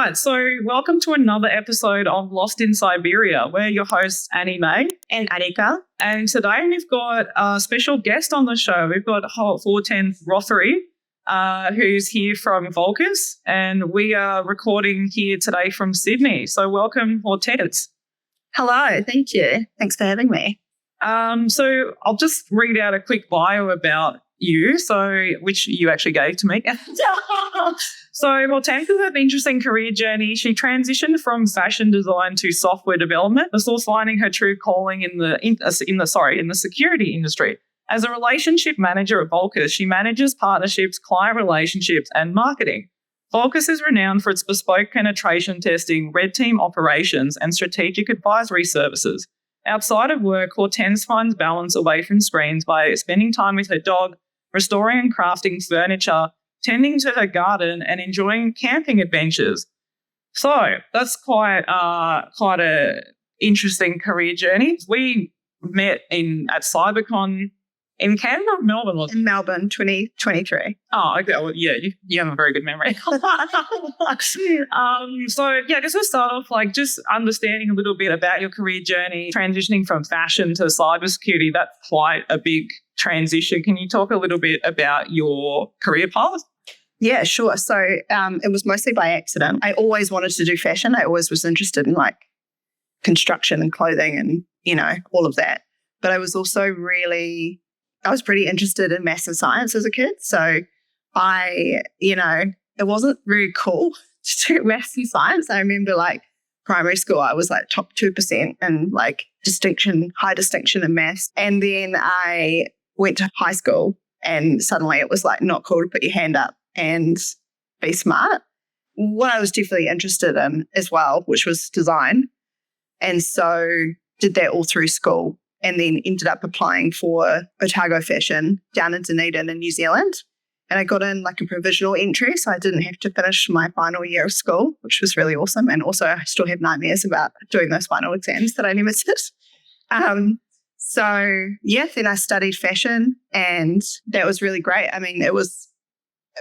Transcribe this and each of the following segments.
right, so welcome to another episode of Lost in Cyberia. We're your hosts, Annie Mei and Anika. And today we've got a special guest on the show. We've got Hortense Rothery, who's here from Volkis, and we are recording here today from Sydney. So welcome, Hortense. Hello, thank you. Thanks for having me. So I'll just read out a quick bio about you, which you actually gave to me. So Hortense has an interesting career journey. She transitioned from fashion design to software development, before finding her true calling in the security industry. As a relationship manager at Volkis, she manages partnerships, client relationships, and marketing. Volkis is renowned for its bespoke penetration testing, red team operations, and strategic advisory services. Outside of work, Hortense finds balance away from screens by spending time with her dog, restoring and crafting furniture, tending to her garden, and enjoying camping adventures. So that's quite a interesting career journey. We met at CyberCon in Canada or Melbourne? In Melbourne, 2023. Oh, okay. Well, yeah, you have a very good memory. So, just to start off, just understanding a little bit about your career journey, transitioning from fashion to cybersecurity, that's quite a big transition. Can you talk a little bit about your career path? Yeah, sure. So it was mostly by accident. I always wanted to do fashion. I always was interested in construction and clothing and, all of that. But I was also I was pretty interested in maths and science as a kid. So it wasn't very cool to do maths and science. I remember primary school, I was top 2% and high distinction in maths. And then I went to high school and suddenly it was not cool to put your hand up and be smart. What I was definitely interested in as well, which was design. And so did that all through school. And then ended up applying for Otago Fashion down in Dunedin in New Zealand. And I got in a provisional entry, so I didn't have to finish my final year of school, which was really awesome. And also I still have nightmares about doing those final exams that I never did. Then I studied fashion and that was really great. I mean, it was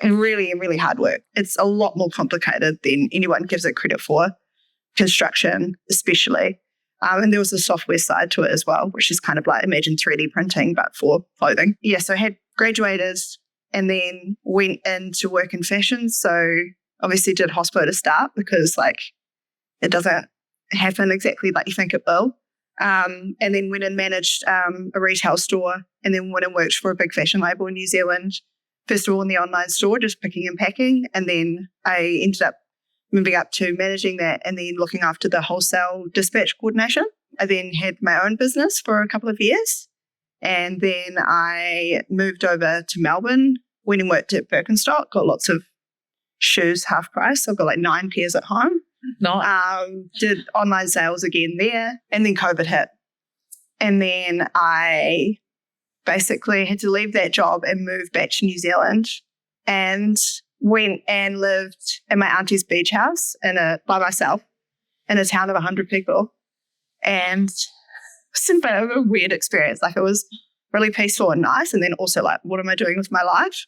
really, really hard work. It's a lot more complicated than anyone gives it credit for, construction especially. And there was a software side to it as well, which is kind of imagine 3D printing, but for clothing. Yeah, so I had graduated and then went into work in fashion. So obviously did hospo to start because it doesn't happen exactly like you think it will. And then went and managed a retail store and then went and worked for a big fashion label in New Zealand. First of all in the online store, just picking and packing. And then I ended up moving up to managing that and then looking after the wholesale dispatch coordination. I then had my own business for a couple of years. And then I moved over to Melbourne, went and worked at Birkenstock, got lots of shoes half price. So I've got 9 pairs at home. Nice. Did online sales again there. And then COVID hit. And then I basically had to leave that job and move back to New Zealand and went and lived in my auntie's beach house by myself in a town of 100 people. And it's a bit of a weird experience. It was really peaceful and nice. And then also what am I doing with my life?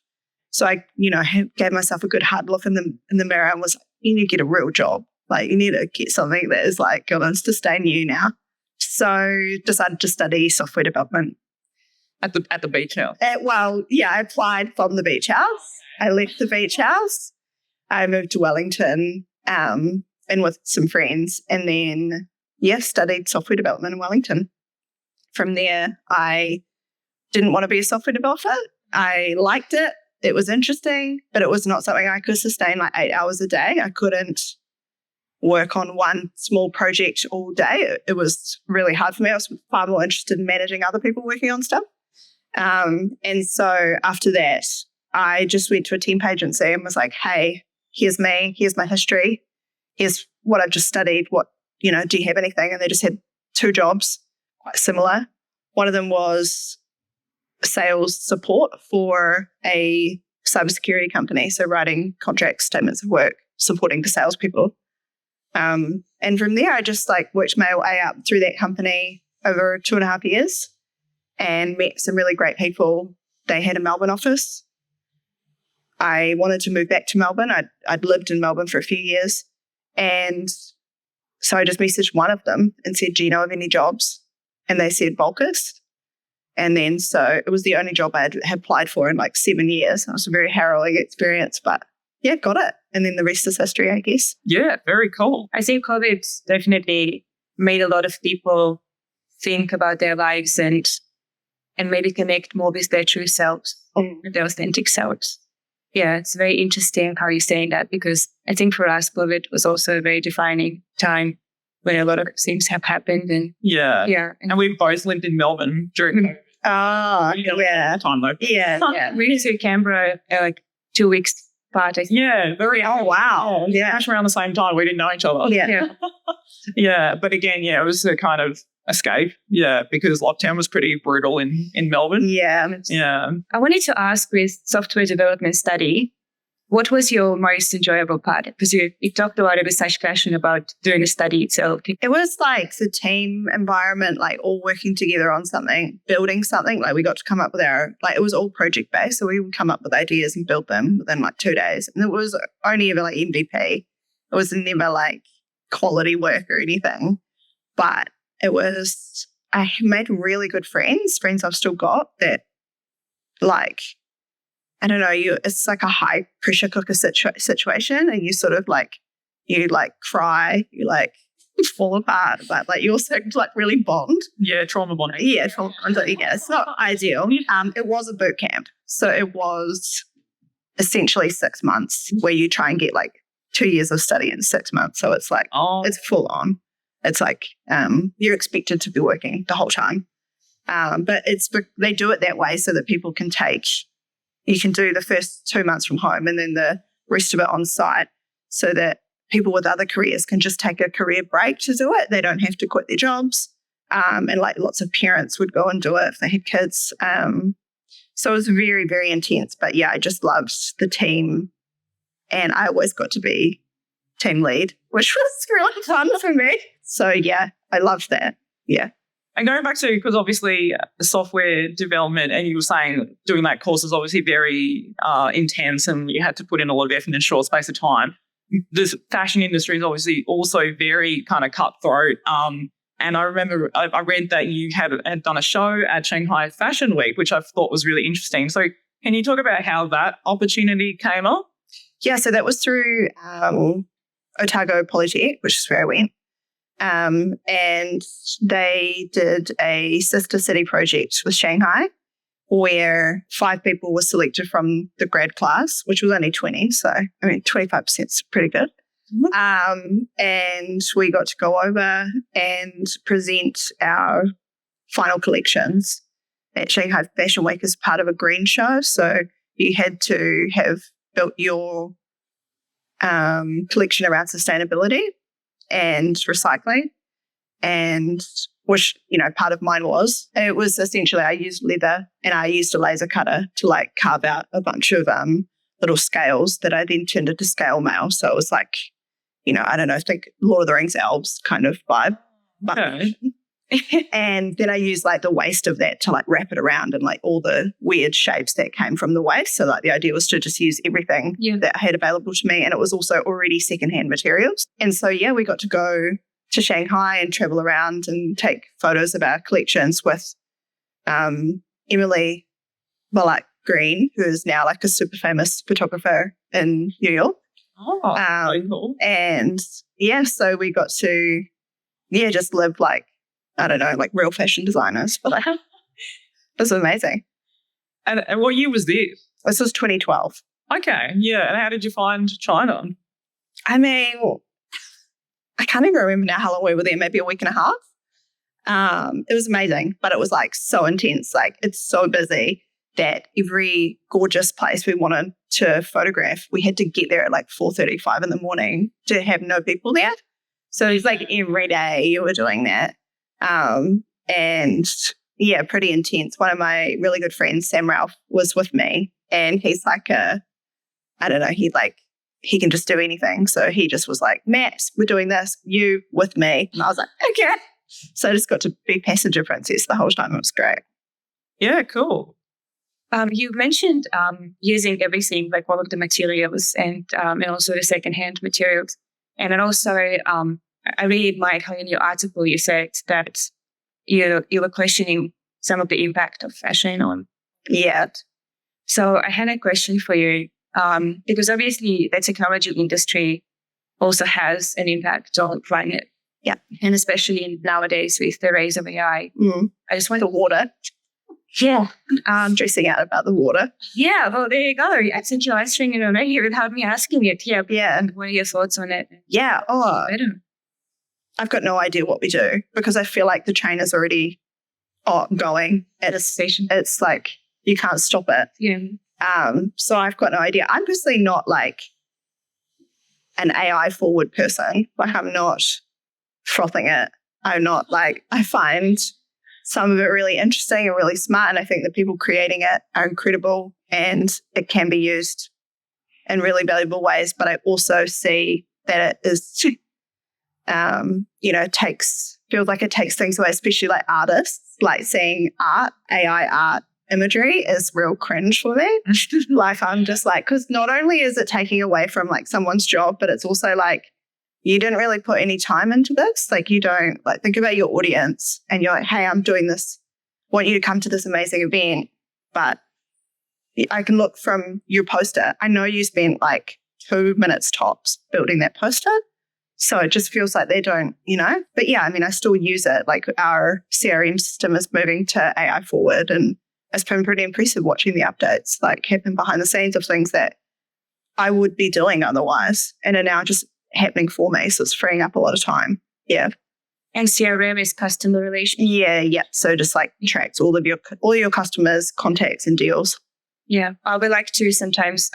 So I, gave myself a good hard look in the mirror and was like, you need to get a real job. You need to get something that is going to sustain you now. So decided to study software development. At the beach house? I applied from the beach house. I left the beach house. I moved to Wellington and with some friends and then, studied software development in Wellington. From there, I didn't want to be a software developer. I liked it. It was interesting, but it was not something I could sustain 8 hours a day. I couldn't work on one small project all day. It was really hard for me. I was far more interested in managing other people working on stuff. And so after that, I just went to a temp agency and was like, hey, here's me, here's my history, here's what I've just studied, do you have anything? And they just had 2 jobs, quite similar. One of them was sales support for a cybersecurity company, so writing contracts, statements of work, supporting the salespeople. And from there, I just worked my way up through that company over 2.5 years and met some really great people. They had a Melbourne office. I wanted to move back to Melbourne. I'd lived in Melbourne for a few years And so I just messaged one of them and said, do you know of any jobs? And they said Volkis. And then so it was the only job I had applied for in like 7 years. It was a very harrowing experience, but yeah, got it. And then the rest is history, I guess. Yeah, very cool. I think COVID definitely made a lot of people think about their lives and maybe connect more with their true selves, their authentic selves. Yeah, it's very interesting how you're saying that, because I think for us, COVID was also a very defining time when a lot of things have happened. And yeah. And we both lived in Melbourne during COVID. Oh, yeah. Time though. Yeah, yeah. We went to Canberra like 2 weeks apart. Yeah, very. Oh, wow. Yeah, actually around the same time. We didn't know each other. Yeah. Yeah, but again, it was a kind of escape. Yeah, because lockdown was pretty brutal in Melbourne. Yeah. Yeah. I wanted to ask, with software development study, what was your most enjoyable part? Because you talked a lot with Shanghai Fashion about doing the study itself. It was like the team environment, like all working together on something, building something. Like we got to come up with it was all project based. So we would come up with ideas and build them within like 2 days. And it was only ever like MVP. It was never like quality work or anything. But I made really good friends I've still got that like, I don't know, it's like a high pressure cooker situation, and you sort of like, you like cry, you like fall apart, but like you also like really bond. Yeah, trauma bonding. Yeah, trauma bonding. Yeah, it's not ideal. It was a boot camp. So it was essentially 6 months where you try and get like 2 years of study in 6 months. So it's like, it's full on. It's like you're expected to be working the whole time. But they do it that way so that people you can do the first 2 months from home and then the rest of it on site, so that people with other careers can just take a career break to do it. They don't have to quit their jobs. And like lots of parents would go and do it if they had kids. So it was very, very intense. But yeah, I just loved the team. And I always got to be team lead, which was really fun for me. So yeah, I loved that. Yeah. And going back to, because obviously software development, and you were saying doing that course is obviously very intense, and you had to put in a lot of effort in a short space of time. The fashion industry is obviously also very kind of cutthroat. And I remember I read that you had done a show at Shanghai Fashion Week, which I thought was really interesting. So can you talk about how that opportunity came up? Yeah, so that was through Otago Polytech, which is where I went. And they did a sister city project with Shanghai where 5 people were selected from the grad class, which was only 20. So, 25% is pretty good. Mm-hmm. And we got to go over and present our final collections at Shanghai Fashion Week as part of a green show. So you had to have built your collection around sustainability and recycling, and which, part of mine was. And it was essentially, I used leather and I used a laser cutter to like carve out a bunch of little scales that I then turned into scale mail. So it was like, I don't know, think Lord of the Rings elves kind of vibe. Okay. And then I used like the waste of that to like wrap it around and like all the weird shapes that came from the waste. So like the idea was to just use everything that I had available to me. And it was also already secondhand materials. And so, yeah, we got to go to Shanghai and travel around and take photos of our collections with Emily Bullock Green, who is now like a super famous photographer in New York. Oh, very cool. And yeah, so we got to, just live like, I don't know, like real fashion designers. But it was amazing. And what year was this? This was 2012. Okay, yeah. And how did you find China? I can't even remember now how long we were there, maybe a week and a half. It was amazing, but it was like so intense. Like it's so busy that every gorgeous place we wanted to photograph, we had to get there at like 4:35 in the morning to have no people there. So it's like every day you were doing that. And yeah, pretty intense. One of my really good friends, Sam Ralph, was with me, and he's like I don't know, he can just do anything. So he just was like, maps, we're doing this, you with me. And I was like, okay. So I just got to be passenger princess the whole time. It was great. Yeah, cool. You mentioned using everything, like all of the materials and also the secondhand materials. And then also, I really admired how in your article you said that you were questioning some of the impact of fashion on. Yeah. So I had a question for you, because obviously the technology industry also has an impact on climate. Yeah. And especially nowadays with the rise of AI. I just want The water. Yeah. Stressing out about the water. Yeah, well, there you go. I sent you a live stream and right here without me asking it. Yeah. Yeah. And what are your thoughts on it? Yeah. Oh, Better. I've got no idea what we do because I feel like the train is already going at a station. It's like you can't stop it. Yeah. So I've got no idea. I'm personally not like an AI forward person. Like I'm not frothing it. I'm not like, I find some of it really interesting and really smart. And I think the people creating it are incredible and it can be used in really valuable ways. But I also see that it is, feels like it takes things away, especially like artists, like seeing art, AI art imagery is real cringe for me. Like I'm just like, because not only is it taking away from like someone's job, but it's also like, you didn't really put any time into this. Like you don't like think about your audience and you're like, hey, I'm doing this. I want you to come to this amazing event. But I can look from your poster. I know you spent like 2 minutes tops building that poster. So it just feels like they don't, But yeah, I mean, I still use it. Like our CRM system is moving to AI forward and it's been pretty impressive watching the updates like happen behind the scenes of things that I would be doing otherwise and are now just happening for me. So it's freeing up a lot of time. Yeah. And CRM is customer relations. Yeah. So just like tracks all your customers, contacts and deals. Yeah. I would like to sometimes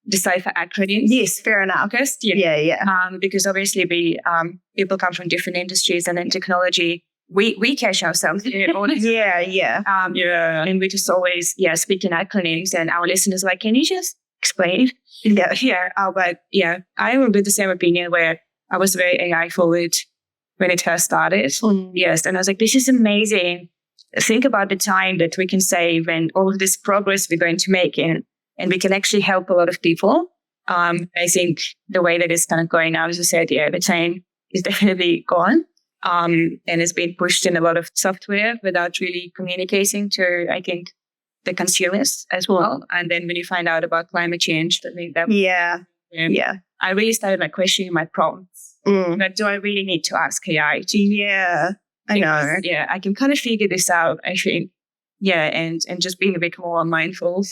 decipher acronyms. Yes, fair enough. Yeah. Because obviously people come from different industries and in technology, we catch ourselves in all this. Yeah. And we just always, speak in acronyms and our listeners are like, can you just explain? Yeah. But I will be the same opinion where I was very AI forward when it first started. Yes. And I was like, this is amazing. Think about the time that we can save and all of this progress we're going to make and we can actually help a lot of people. I think the way that it's kind of going now, as I said, the chain is definitely gone. And it's been pushed in a lot of software without really communicating to, I think, the consumers as well. And then when you find out about climate change, I think that I really started like questioning my prompts. Like, do I really need to ask AI? Yeah, I know. Yeah, I can kind of figure this out, I think. Yeah, and just being a bit more mindful.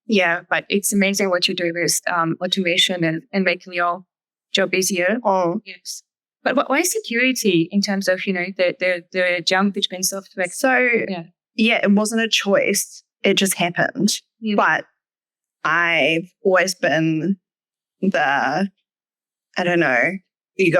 Yeah, but it's amazing what you do with automation and making your job easier. Yes. But why security in terms of, the jump between software? So, yeah, it wasn't a choice. It just happened. Yeah. But I've always been you go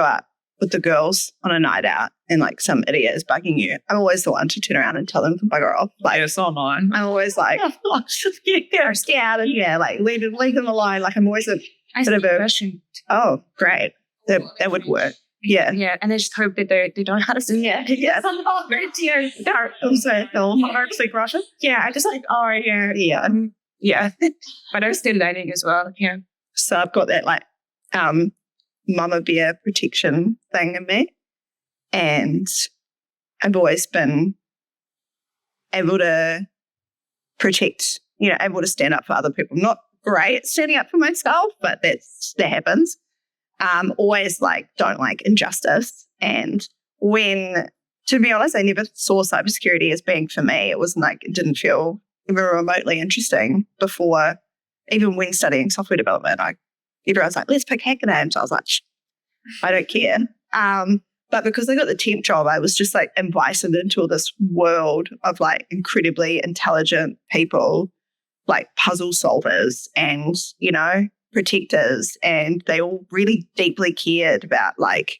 out with the girls on a night out and like some idiot is bugging you. I'm always the one to turn around and tell them to bugger off. Like, it's online. I'm always like, stay out and like leave them alone. Like I'm always a bit of a question. Oh, great. That would work. Yeah. Yeah. And I just hope that they don't have to. Yeah. Like Russian. Yeah. I just like, yeah. But I'm still learning as well. Yeah. So I've got that like mama bear protection thing in me. And I've always been able to protect, able to stand up for other people. Not great at standing up for myself, but that happens. Always like don't like injustice. And to be honest, I never saw cybersecurity as being for me. It wasn't like, it didn't feel even remotely interesting before, even when studying software development. Everyone's like, let's pick hacker names. I was like, I don't care. But because I got the temp job, I was just like invited into this world of like incredibly intelligent people, like puzzle solvers and, protectors. And they all really deeply cared about like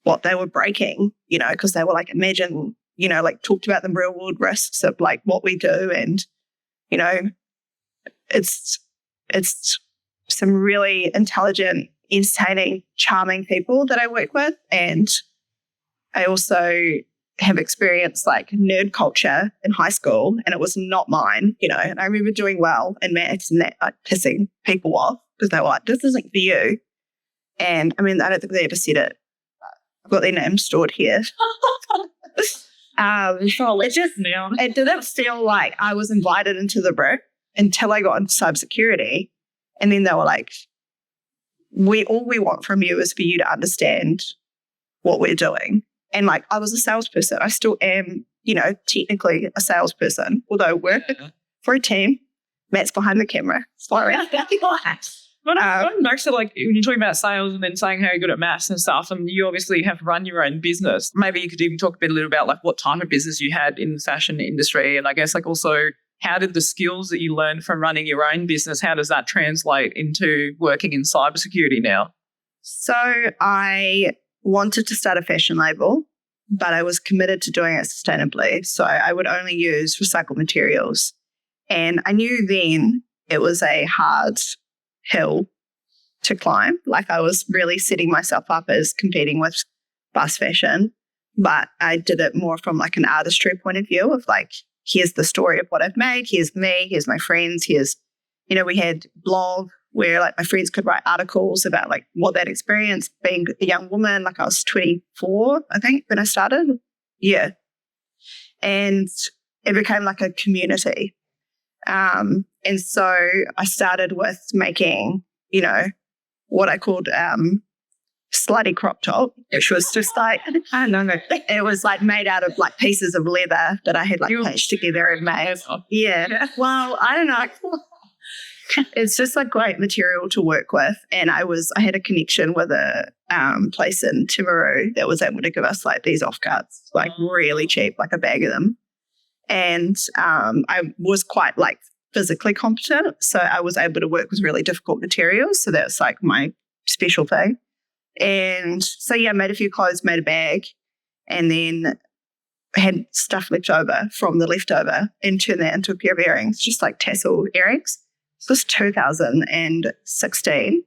what they were breaking, because they were like, imagine, like talked about the real world risks of like what we do. And, it's some really intelligent, entertaining, charming people that I work with. And I also have experienced like nerd culture in high school and it was not mine, and I remember doing well in maths and that like pissing people off because they were like, this isn't for you. And I mean, I don't think they ever said it. I've got their name stored here. It didn't feel like I was invited into the room until I got into cybersecurity. And then they were like, all we want from you is for you to understand what we're doing. And like, I was a salesperson. I still am, technically a salesperson, although I work for a team. Matt's behind the camera. Sorry. But going back to like when you're talking about sales and then saying how you're good at maths and stuff, and you obviously have run your own business. Maybe you could even talk a little about like what type of business you had in the fashion industry, and I guess like also how did the skills that you learned from running your own business, how does that translate into working in cybersecurity now? So I wanted to start a fashion label, but I was committed to doing it sustainably. So I would only use recycled materials, and I knew then it was a hard hill to climb. Like I was really setting myself up as competing with fast fashion, but I did it more from like an artistry point of view of like, here's the story of what I've made. Here's me. Here's my friends. Here's, we had blog where like my friends could write articles about like what that experience being a young woman. Like I was 24, I think, when I started. Yeah. And it became like a community. And so I started with making, what I called slutty crop top, which was just like, I don't know, it was like made out of like pieces of leather that I had like patched together and made. Yeah. Well, I don't know. It's just like great material to work with. And I had a connection with a place in Timaru that was able to give us like these offcuts, like really cheap, like a bag of them. And I was quite like physically competent. So I was able to work with really difficult materials. So that's like my special thing. And so, yeah, made a few clothes, made a bag, and then had stuff left over from the leftover and turned that into a pair of earrings, just like tassel earrings. This was 2016.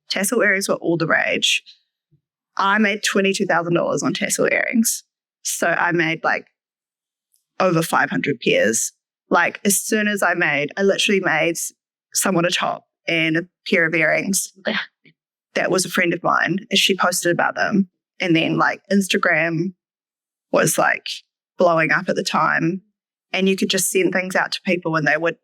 Tassel earrings were all the rage. I made $22,000 on tassel earrings. So I made like over 500 pairs. Like as soon as I literally made someone a top and a pair of earrings. That was a friend of mine, and she posted about them. And then like Instagram was like blowing up at the time, and you could just send things out to people and they would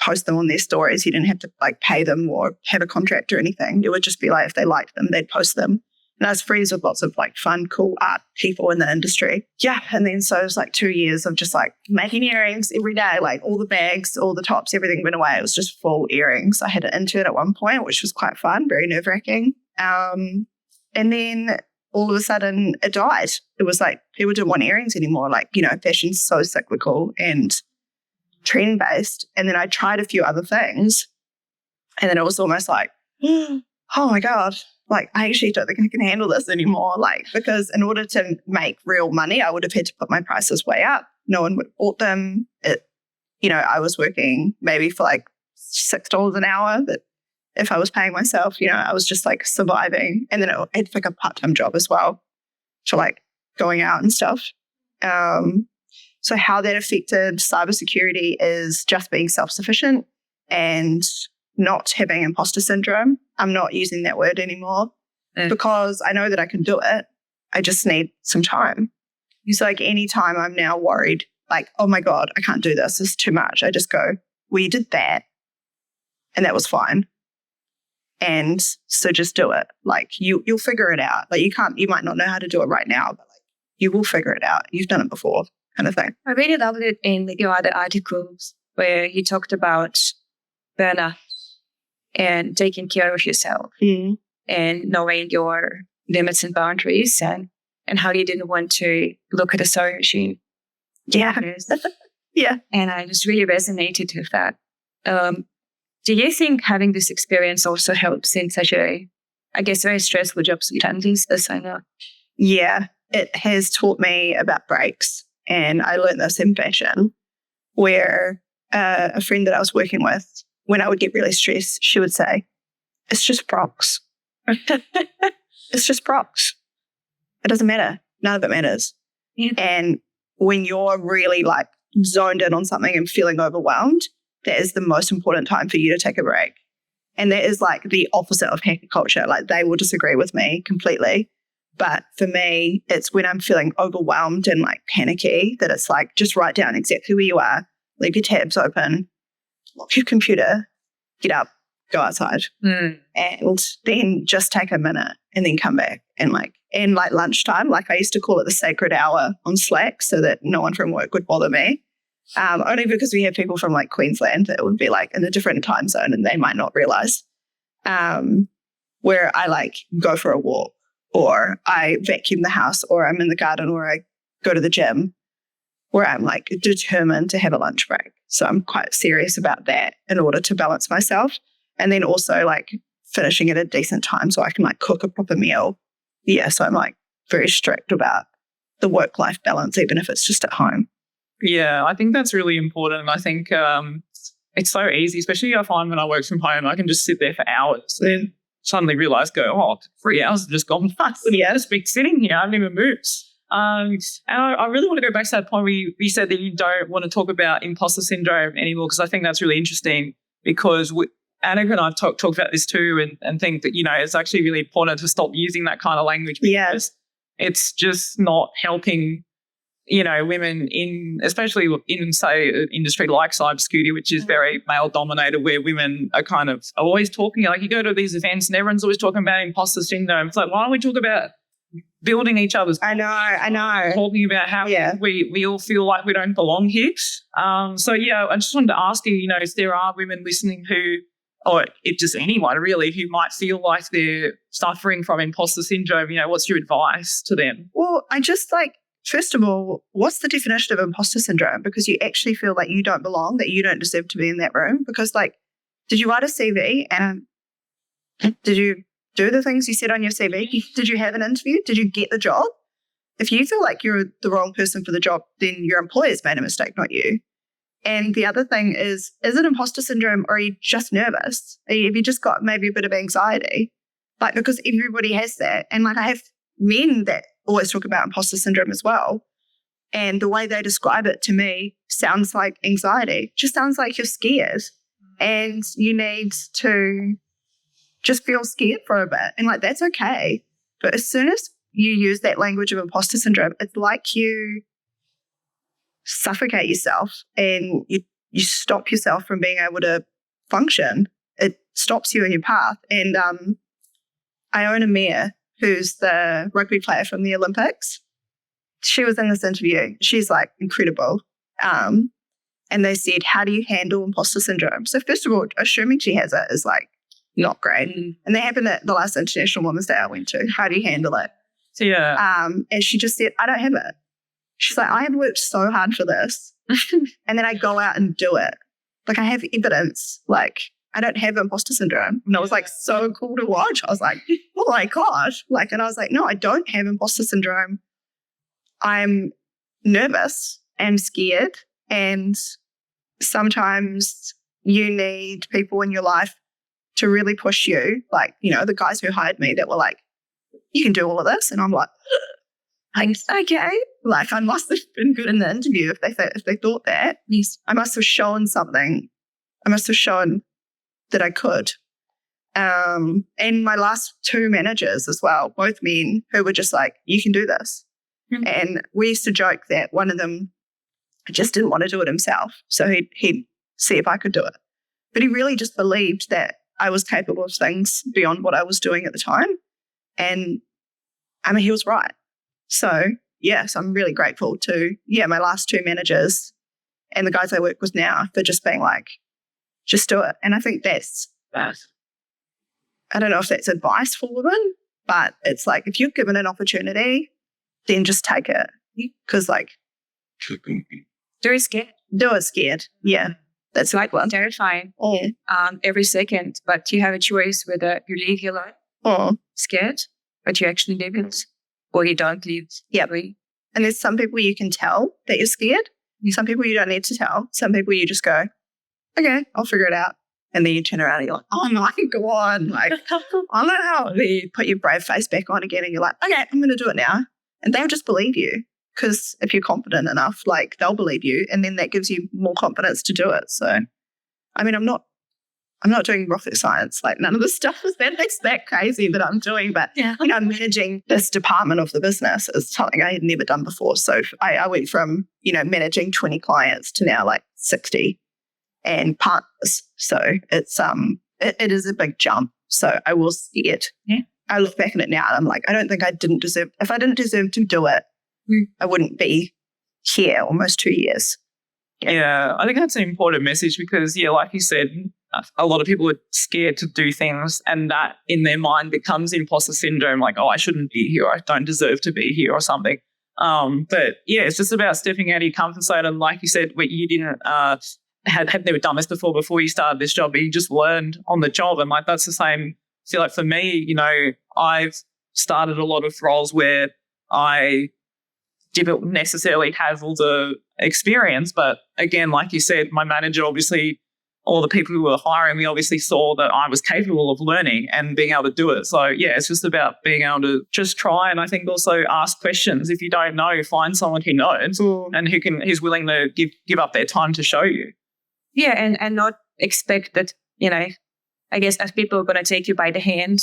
post them on their stories. You didn't have to like pay them or have a contract or anything. It would just be like, if they liked them, they'd post them. And I was friends with lots of like fun, cool art people in the industry. Yeah. And then so it was like 2 years of just like making earrings every day, like all the bags, all the tops, everything went away. It was just full earrings. I had an intern at one point, which was quite fun, very nerve-wracking. And then all of a sudden it died. It was like people didn't want earrings anymore. Like, fashion's so cyclical and trend-based. And then I tried a few other things. And then it was almost like, oh my God. Like, I actually don't think I can handle this anymore. Like, because in order to make real money, I would have had to put my prices way up. No one would have bought them. I was working maybe for like $6 an hour, but if I was paying myself, I was just like surviving. And then I had like a part-time job as well to like going out and stuff. So how that affected cybersecurity is just being self-sufficient and not having imposter syndrome. I'm not using that word anymore because I know that I can do it. I just need some time. So like anytime I'm now worried, like, oh my God, I can't do this. This is too much. I just go, well, you did that and that was fine. And so just do it. Like you'll figure it out. Like you might not know how to do it right now, but like you will figure it out. You've done it before, kind of thing. I really loved it in your other articles where you talked about burnout and taking care of yourself and knowing your limits and boundaries and how you didn't want to look at a sewing machine. Yeah. Yeah. And I just really resonated with that. Do you think having this experience also helps in such a, I guess, very stressful job sometimes, as I know? Yeah, it has taught me about breaks. And I learned this in fashion, where a friend that I was working with, when I would get really stressed, she would say, it's just frocks. It's just frocks. It doesn't matter. None of it matters. Yeah. And when you're really like zoned in on something and feeling overwhelmed, that is the most important time for you to take a break. And that is like the opposite of hacker culture. Like they will disagree with me completely. But for me, it's when I'm feeling overwhelmed and like panicky that it's like, just write down exactly where you are, leave your tabs open, lock your computer, get up, go outside. And then just take a minute and then come back. And like lunchtime, like I used to call it the sacred hour on Slack so that no one from work would bother me. Only because we have people from like Queensland that would be like in a different time zone and they might not realize. Where I like go for a walk, or I vacuum the house, or I'm in the garden, or I go to the gym, where I'm like determined to have a lunch break. So I'm quite serious about that in order to balance myself. And then also like finishing at a decent time so I can like cook a proper meal. Yeah, so I'm like very strict about the work-life balance, even if it's just at home. Yeah, I think that's really important. And I think it's so easy, especially I find when I work from home, I can just sit there for hours and suddenly realize, 3 hours have just gone past. Yeah, I've just been sitting here, I haven't even moved. And I really want to go back to that point where you said that you don't want to talk about imposter syndrome anymore, because I think that's really interesting, because Anika and I talked about this too, and think that, it's actually really important to stop using that kind of language, because it's just not helping, women especially in, say, an industry like cybersecurity, which is very male dominated, where women are kind of always talking, like you go to these events and everyone's always talking about imposter syndrome. It's like, why don't we talk about building each other's... I know. Talking about how we all feel like we don't belong here. I just wanted to ask you, if there are women listening who, or if just anyone really, who might feel like they're suffering from imposter syndrome, what's your advice to them? Well, I just like, first of all, what's the definition of imposter syndrome? Because you actually feel like you don't belong, that you don't deserve to be in that room. Because like, did you write a CV and did you do the things you said on your CV? Did you have an interview? Did you get the job? If you feel like you're the wrong person for the job, then your employer's made a mistake, not you. And the other thing is it imposter syndrome, or are you just nervous? Have you just got maybe a bit of anxiety? Like, because everybody has that. And like I have men that always talk about imposter syndrome as well. And the way they describe it to me sounds like anxiety. Just sounds like you're scared and you need to just feel scared for a bit. And like, that's okay. But as soon as you use that language of imposter syndrome, it's like you suffocate yourself and you stop yourself from being able to function. It stops you in your path. And Iona Meir, who's the rugby player from the Olympics, she was in this interview. She's like incredible. And they said, how do you handle imposter syndrome? So first of all, assuming she has it is like not great. And that happened at the last International Women's Day I went to. How do you handle it? So, yeah. And she just said, I don't have it. She's like, I have worked so hard for this. And then I go out and do it. Like, I have evidence. Like, I don't have imposter syndrome. And it was like so cool to watch. I was like, oh my gosh. Like, and I was like, no, I don't have imposter syndrome. I'm nervous and scared. And sometimes you need people in your life to really push you. Like, the guys who hired me that were like, you can do all of this. And I'm like, okay. Like, I must have been good in the interview if they thought that. Yes. I must have shown something. I must have shown that I could. And my last two managers as well, both men, who were just like, you can do this. Mm-hmm. And we used to joke that one of them just didn't want to do it himself. So he'd see if I could do it. But he really just believed that I was capable of things beyond what I was doing at the time. And I mean, he was right. So, yes, I'm really grateful to, my last two managers and the guys I work with now for just being like, just do it. And I think that's, I don't know if that's advice for women, but it's like, if you're given an opportunity, then just take it. Because like, do it scared. Do it scared. Yeah. That's like one. Terrifying. Yeah. Every second, but you have a choice whether you leave your life scared, but you actually live it, or you don't leave. Yeah. And there's some people you can tell that you're scared. Some people you don't need to tell. Some people you just go, okay, I'll figure it out. And then you turn around and you're like, oh my God. Like, I don't know. You put your brave face back on again and you're like, okay, I'm going to do it now. And they'll just believe you. Because if you're confident enough, like, they'll believe you. And then that gives you more confidence to do it. So, I mean, I'm not I'm not doing rocket science. Like none of the stuff is that crazy that I'm doing. But, managing this department of the business is something I had never done before. So I went from, managing 20 clients to now like 60 and partners. So it's, it is a big jump. So I was scared. Yeah. I look back at it now and I'm like, I don't think if I didn't deserve to do it, I wouldn't be here almost 2 years. Yeah, I think that's an important message because, like you said, a lot of people are scared to do things and that in their mind becomes imposter syndrome, like, oh, I shouldn't be here, I don't deserve to be here or something. But it's just about stepping out of your comfort zone. And like you said, you didn't had never done this before you started this job, but you just learned on the job. And like that's the same. I feel like for me, I've started a lot of roles where I didn't necessarily have all the experience. But again, like you said, my manager, obviously, all the people who were hiring me obviously saw that I was capable of learning and being able to do it. So, it's just about being able to just try. And I think also ask questions. If you don't know, find someone who knows and who's willing to give up their time to show you. Yeah, and not expect that, I guess as people are going to take you by the hand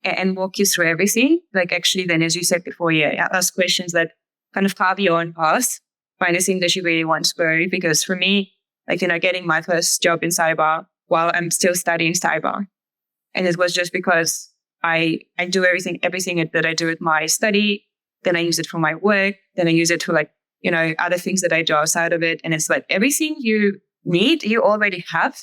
and walk you through everything. Like actually then, as you said before, ask questions that kind of carve your own path, find the thing that you really want to go. Because for me, like, getting my first job in cyber while I'm still studying cyber. And it was just because I do everything that I do with my study, then I use it for my work, then I use it for other things that I do outside of it. And it's like everything you need, you already have.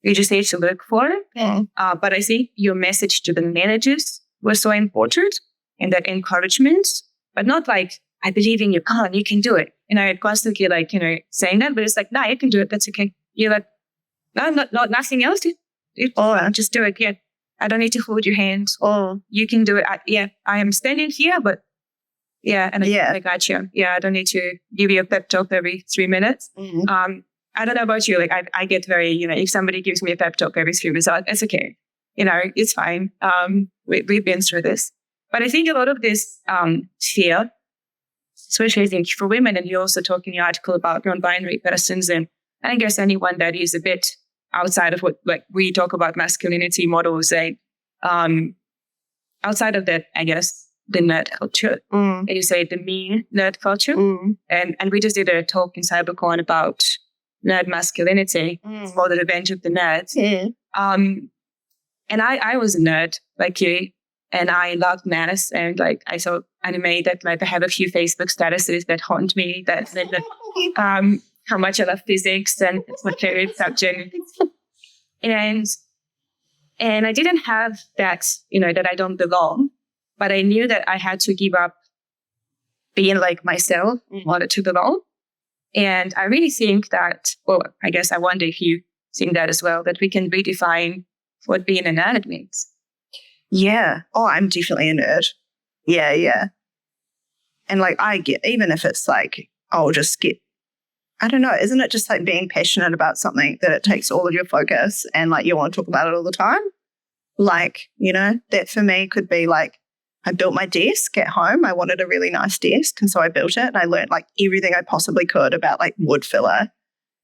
You just need to look for it. Yeah. But I think your message to the managers was so important and that encouragement, but not like, I believe in you, come on, you can do it. And I constantly saying that, but it's like, you can do it. That's okay. You're like, no, nothing else. Just do it. Yeah. I don't need to hold your hand. You can do it. I am standing here, but I got you. Yeah. I don't need to give you a pep talk every 3 minutes. Mm-hmm. I don't know about you. Like I get very, if somebody gives me a pep talk every 3 minutes, it's okay. It's fine. We've been through this. But I think a lot of this fear, especially I think for women, and you also talk in your article about non-binary persons, and I guess anyone that is a bit outside of what we talk about masculinity models, outside of that, I guess the nerd culture, and you say the mean nerd culture, and we just did a talk in CyberCon about nerd masculinity, for the revenge of the nerds, and I was a nerd like you. And I loved maths, and I saw Annie Mei that I have a few Facebook statuses that haunt me. That how much I love physics, and it's my favorite subject. And I didn't have that, that I don't belong, but I knew that I had to give up being like myself in order to belong. And I really think that, I guess I wonder if you think that as well, that we can redefine what being a nerd means. Yeah. Oh, I'm definitely a nerd. Yeah. And I get, even if it's I'll just get, I don't know, isn't it just being passionate about something that it takes all of your focus and you want to talk about it all the time? That for me could be I built my desk at home. I wanted a really nice desk. And so I built it and I learned everything I possibly could about wood filler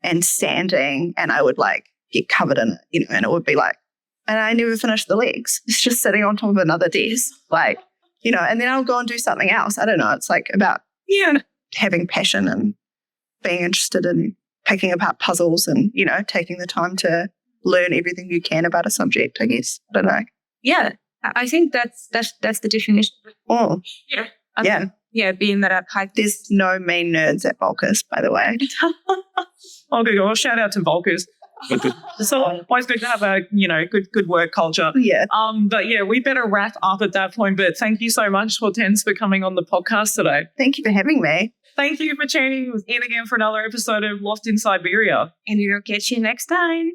and sanding. And I would get covered in it, and it would be and I never finished the legs. It's just sitting on top of another desk, and then I'll go and do something else. I don't know. It's about having passion and being interested in picking apart puzzles and, taking the time to learn everything you can about a subject, I guess. I don't know. Yeah. I think that's the definition. Oh, yeah. Yeah. Yeah, being that I've had. There's no mean nerds at Volkis, by the way. Okay, well, shout out to Volkis. So always good to have a good work culture. Yeah. But we better wrap up at that point. But thank you so much, Hortense, for coming on the podcast today. Thank you for having me. Thank you for tuning in again for another episode of Lost in Cyberia. And we'll catch you next time.